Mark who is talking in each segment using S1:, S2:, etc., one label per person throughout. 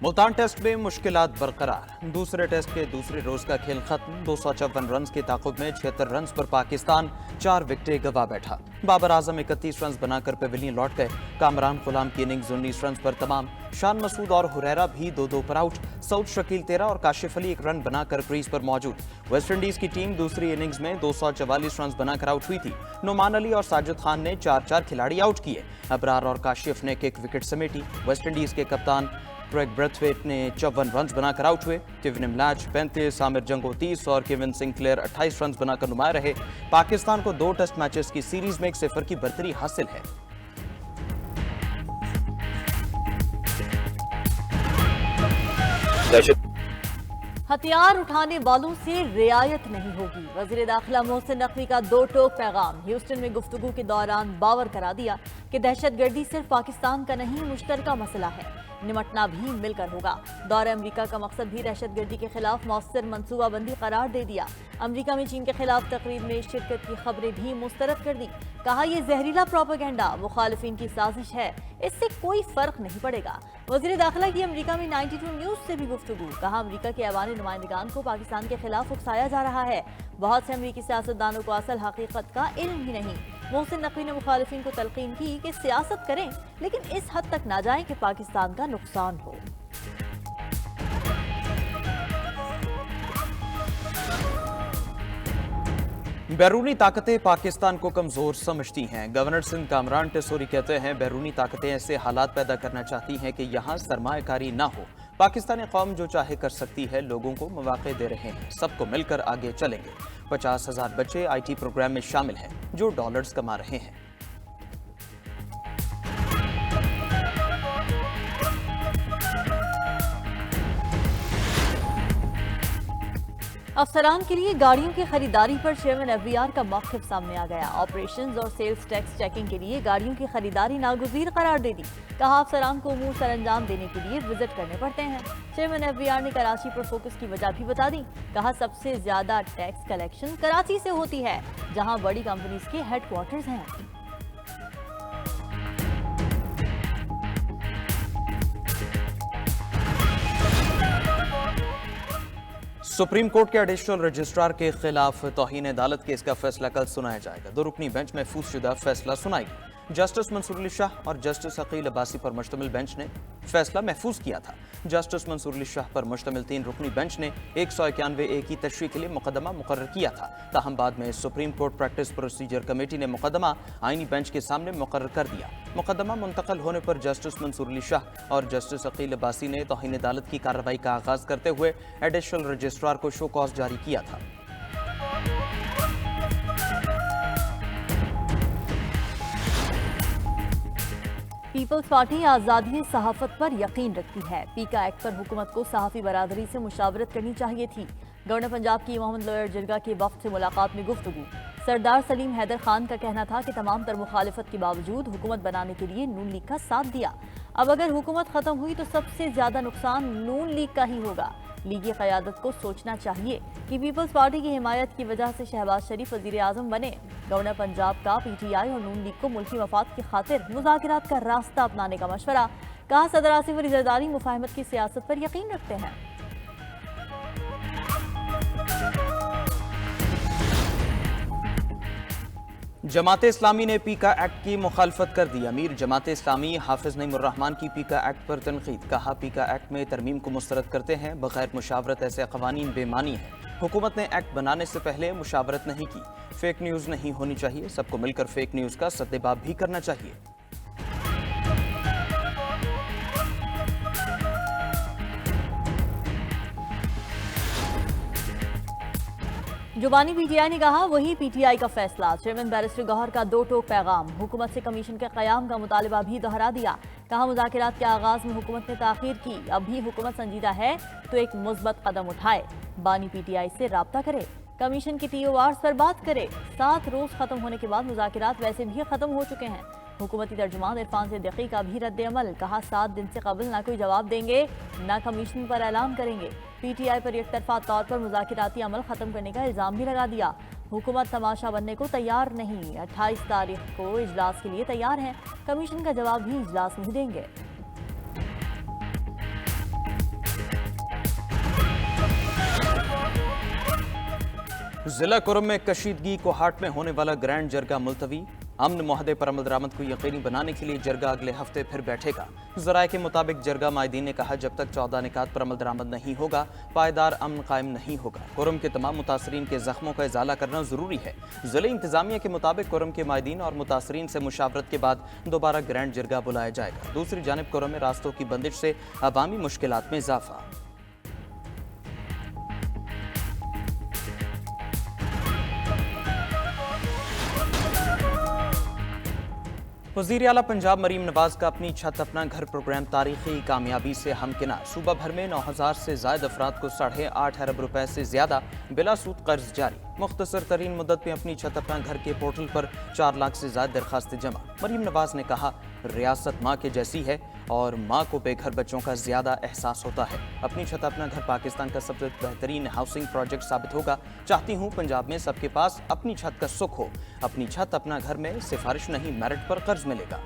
S1: Multan test में मुश्किलात बरकरार। दूसरे टेस्ट के दूसरे रोज का खेल खत्म। 254 रन के ताकुब में 76 रन पर पाकिस्तान 4 विकेटें गंवा बैठा। बाबर आजम 31 रन बनाकर पेविलियन लौट गए। कामरान गुलाम की इनिंग्स 19 रन पर तमाम। शान मसूद और हुरैरा भी 2-2 पर आउट। सऊद शकील 13 और काशिफ अली 1 रन बनाकर क्रीज पर मौजूद। वेस्ट इंडीज की टीम दूसरी इनिंग्स में 244 रन बनाकर आउट हुई थी। नोमान अली और साजिद खान ने 4-4 खिलाड़ी आउट किए। अबरार और काशिफ ने एक विकेट समेटी। वेस्ट इंडीज के कप्तान क्रेग ब्रेथवेट ने 54 रन बनाकर आउट हुए। टिवन मिलाच 35, आमिर जंगो 30 और केविन सिंक्लेयर 28 रन बनाकर नुमाया रहे। पाकिस्तान को 2 टेस्ट मैचेस की सीरीज में 1-0 की बरतरी हासिल है।
S2: हथियार उठाने वालों से रियायत नहीं होगी। वजीर दाखिला मोहसिन नकवी का 2 टोक पैगाम। ह्यूस्टन में गुफ्तगू के दौरान बावर करा दिया कि दहशतगर्दी सिर्फ पाकिस्तान का नहीं, मुश्तरका मसला है। निमटना भी मिलकर होगा। दौरे अमेरिका का मकसद भी दहशतगर्दी के खिलाफ मौसर मनसूबाबंदी करार दे दिया। अमेरिका में चीन के खिलाफ तकरीब में शिरकत की खबरें भी मुस्तरद कर दी। कहा यह जहरीला प्रोपेगेंडा मुखालिफिन की साजिश है, इससे कोई फर्क नहीं पड़ेगा। वजीर दाखिला की अमेरिका में 92 न्यूज से भी गुफ्तगू। कहा अमेरिका के अवानी नुमाइंदगान को पाकिस्तान के खिलाफ उकसाया जा रहा है। बहुत से अमेरिकी सियासतदानों को असल हकीकत का इल्म ही नहीं। मोहसिन नकवी ने मुखालिफिन को तलकीन की कि सियासत करें, लेकिन इस हद तक ना जाएं कि पाकिस्तान का नुकसान हो।
S1: बैरूनी ताकतें पाकिस्तान को कमजोर समझती हैं। गवर्नर सिंध कामरान टेसोरी कहते हैं बैरूनी ताकतें ऐसे हालात पैदा करना चाहती हैं कि यहाँ सरमायाकारी ना हो। पाकिस्तानी कौम जो चाहे कर सकती है, लोगों को मौके दे रहे हैं। सबको मिलकर आगे चलेंगे। 50,000 बच्चे IT प्रोग्राम में शामिल हैं जो डॉलर्स कमा रहे हैं।
S2: अफसरान के लिए गाड़ियों की खरीदारी पर चेयरमैन FBR का मौक़िफ़ सामने आ गया। ऑपरेशंस और सेल्स टैक्स चेकिंग के लिए गाड़ियों की खरीदारी नागुज़ीर करार दे दी। कहा अफसरान को उमूर सर अंजाम देने के लिए विजिट करने पड़ते हैं। चेयरमैन FBR ने कराची पर फोकस की वजह भी बता दी। कहा सबसे ज्यादा टैक्स कलेक्शन कराची से होती है, जहाँ बड़ी कंपनीज के हेडक्वार्टर्स हैं।
S1: सुप्रीम कोर्ट के एडिशनल रजिस्ट्रार के खिलाफ तौहीन अदालत केस का फैसला कल सुनाया जाएगा। 2 रुकनी बेंच महफूज शुदा फैसला सुनाएगी। जस्टिस मंसूर अली शाह और जस्टिस अकील अब्बासी पर मुश्तमिल बेंच ने फैसला महफूज किया था। जस्टिस मंसूर अली शाह पर मुश्तमिल 3 रुकनी बेंच ने 191A की तशरीह के लिए मुकदमा मुकर्रर किया था। ताहम बाद में supreme court practice procedure committee ने मुकदमा आईनी बेंच के सामने मुकर्रर कर दिया। मुकदमा मुंतकल होने पर जस्टिस मंसूर अली शाह और जस्टिस अकील अब्बासी ने तौहीन अदालत की कार्रवाई का आगाज करते हुए एडिशनल रजिस्ट्रार को शो कॉज जारी किया था।
S2: पीपल्स पार्टी आज़ादी सहाफत पर यकीन रखती है। पीका एक्ट पर हुकूमत को सहाफ़ी बरादरी से मुशावरत करनी चाहिए थी। गवर्नर पंजाब की मोहम्मद लॉयर जिरगा के वक्त से मुलाकात में गुफ्तगू। सरदार सलीम हैदर खान का कहना था कि तमाम तर मुखालिफत के बावजूद हुकूमत बनाने के लिए नून लीग का साथ दिया। अब अगर हुकूमत खत्म हुई तो सबसे ज्यादा नुकसान नून लीग का ही होगा। लीगी क़यादत को सोचना चाहिए कि पीपल्स पार्टी की हिमायत की वजह से शहबाज शरीफ वज़ीर आज़म बने। गवर्नर पंजाब का PTI और नून लीग को मुल्की मफाद की खातिर मुज़ाकरात का रास्ता अपनाने का मशवरा। कहा सदर आसिफ अली ज़रदारी मुफाहमत की सियासत पर यकीन रखते हैं।
S1: जमात इस्लामी ने पीका एक्ट की मुखालफत कर दी। अमीर जमात इस्लामी हाफिज नईमुर रहमान की पीका एक्ट पर तनकीद। कहा पीका एक्ट में तरमीम को मुस्तरद करते हैं। बगैर मुशावरत ऐसे कवानीन बेमानी है। हुकूमत ने एक्ट बनाने से पहले मुशावरत नहीं की। फेक न्यूज़ नहीं होनी चाहिए। सबको मिलकर फेक न्यूज़ का सद्देबाब भी करना चाहिए।
S2: जुबानी PTI ने कहा वही PTI का फैसला। चेयरमैन बैरिस्टर गौहर का 2 टोक पैगाम। हुकूमत से कमीशन के क़याम का मुतालिबा भी दोहरा दिया। कहा मुज़ाकरात के आगाज में हुकूमत ने ताख़ीर की। अब भी हुकूमत संजीदा है तो एक मुस्बत कदम उठाए। बानी PTI से राब्ता करे, कमीशन की TORs पर बात करे। 7 रोज खत्म होने के बाद मुज़ाकरात वैसे भी खत्म हो चुके हैं। हुकूमती तर्जुमान इरफान सिद्दीकी का भी रद्द अमल। कहा 7 दिन से कबल ना कोई जवाब देंगे, ना कमीशन पर ऐलान करेंगे। PTI पर एक तरफा तौर पर मुज़ाकराती अमल खत्म करने का इल्जाम भी लगा दिया। हुकूमत तमाशा बनने को तैयार नहीं। 28 तारीख को इजलास के लिए तैयार हैं। कमीशन का जवाब भी इजलास में ही देंगे।
S1: जिला कुरम में कशीदगी कोहाट में होने वाला ग्रैंड जरगा मुलतवी। अमन मुआहदे पर अमल दरामद को यकीनी बनाने के लिए जरगा अगले हफ्ते फिर बैठेगा। जराये के मुताबिक जरगा माहिदीन ने कहा, जब तक 14 निकात पर अमल दरामद नहीं होगा पायदार अमन कायम नहीं होगा। कुरम के तमाम मुतासरीन के जख्मों का इजाला करना जरूरी है। जिले इंतजामिया के मुताबिक कुरम के माहिदीन और मुतासरीन से मुशावरत के बाद दोबारा ग्रैंड जरगा बुलाया जाएगा। दूसरी जानिब कुरम में रास्तों की बंदिश से अवामी मुश्किलात में इजाफा। वज़ीर आला पंजाब मरीम नवाज का अपनी छत अपना घर प्रोग्राम तारीखी कामयाबी से हमकिनार। सूबा भर में 9000 से ज़ायद अफराद को 8.5 अरब रुपए से ज़्यादा बिला सूद कर्ज जारी। मुख्तसर तरीन मुद्दत में अपनी छत अपना घर के पोर्टल पर 4 लाख से ज़्यादा दरखास्तें जमा। मरीम नवाज ने कहा, रियासत माँ के जैसी है और माँ को बेघर बच्चों का ज़्यादा एहसास होता है। अपनी छत अपना घर पाकिस्तान का सबसे बेहतरीन हाउसिंग प्रोजेक्ट साबित होगा। चाहती हूँ पंजाब में सबके पास अपनी छत का सुख हो। अपनी छत अपना घर में सिफारिश नहीं, मेरिट पर कर्ज मिलेगा।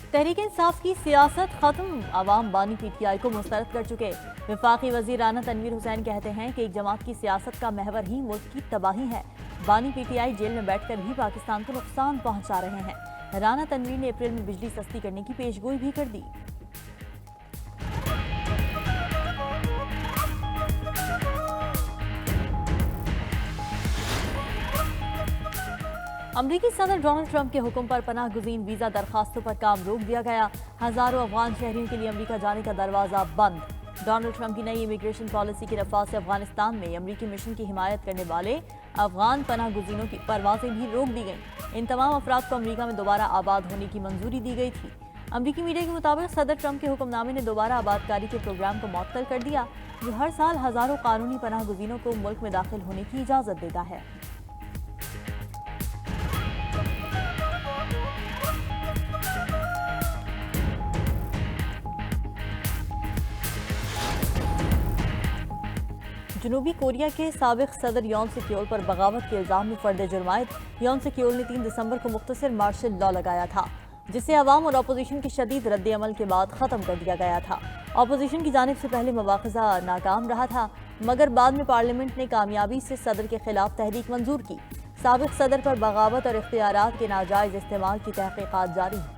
S2: तहरीक इंसाफ की सियासत खत्म, अवाम बानी पीटीआई को मुस्तरद कर चुके। वफाकी वजीर राना तनवीर हुसैन कहते हैं कि एक जमात की सियासत का महवर ही मुल्क की तबाही है। बानी पीटीआई जेल में बैठकर भी पाकिस्तान को नुकसान पहुंचा रहे हैं। राना तनवीर ने अप्रैल में बिजली सस्ती करने की पेशगोई भी कर दी। अमरीकी सदर डोनाल्ड ट्रंप के हुक्म पर पनाह गुज़ीन वीज़ा दरखास्तों पर काम रोक दिया गया। हज़ारों अफगान शहरियों के लिए अमरीका जाने का दरवाज़ा बंद। डोनाल्ड ट्रंप की नई इमिग्रेशन पॉलिसी के नफाज से अफगानिस्तान में अमरीकी मिशन की हिमायत करने वाले अफगान पनाह गुज़ीनों की परवाज़ें भी रोक दी गईं। इन तमाम अफराद को अमरीका में दोबारा आबाद होने की मंजूरी दी गई थी। अमरीकी मीडिया के मुताबिक सदर ट्रंप के हुक्मनामे ने दोबारा आबादकारी के प्रोग्राम को मुअत्तल कर दिया, जो हर साल हज़ारों कानूनी पनाह गुज़ीनों को मुल्क में दाखिल होने की इजाज़त देता है। जनूबी कोरिया के साबिक सदर यौन सिक्योल पर बगावत के इल्जाम में फर्द जुर्मायत यौन सिक्योल ने 3 दिसंबर को मुख्तसर मार्शल लॉ लगाया था, जिसे अवाम और अपोजिशन के शदीद रद्द अमल के बाद ख़त्म कर दिया गया था। अपोजिशन की जानिब से पहले मवाख़ज़ा नाकाम रहा था, मगर बाद में पार्लियामेंट ने कामयाबी से सदर के खिलाफ तहरीक मंजूर की। साबिक सदर पर बगावत और इख्तियारात के नाजायज़ इस्तेमाल की तहक़ीक़ात जारी है।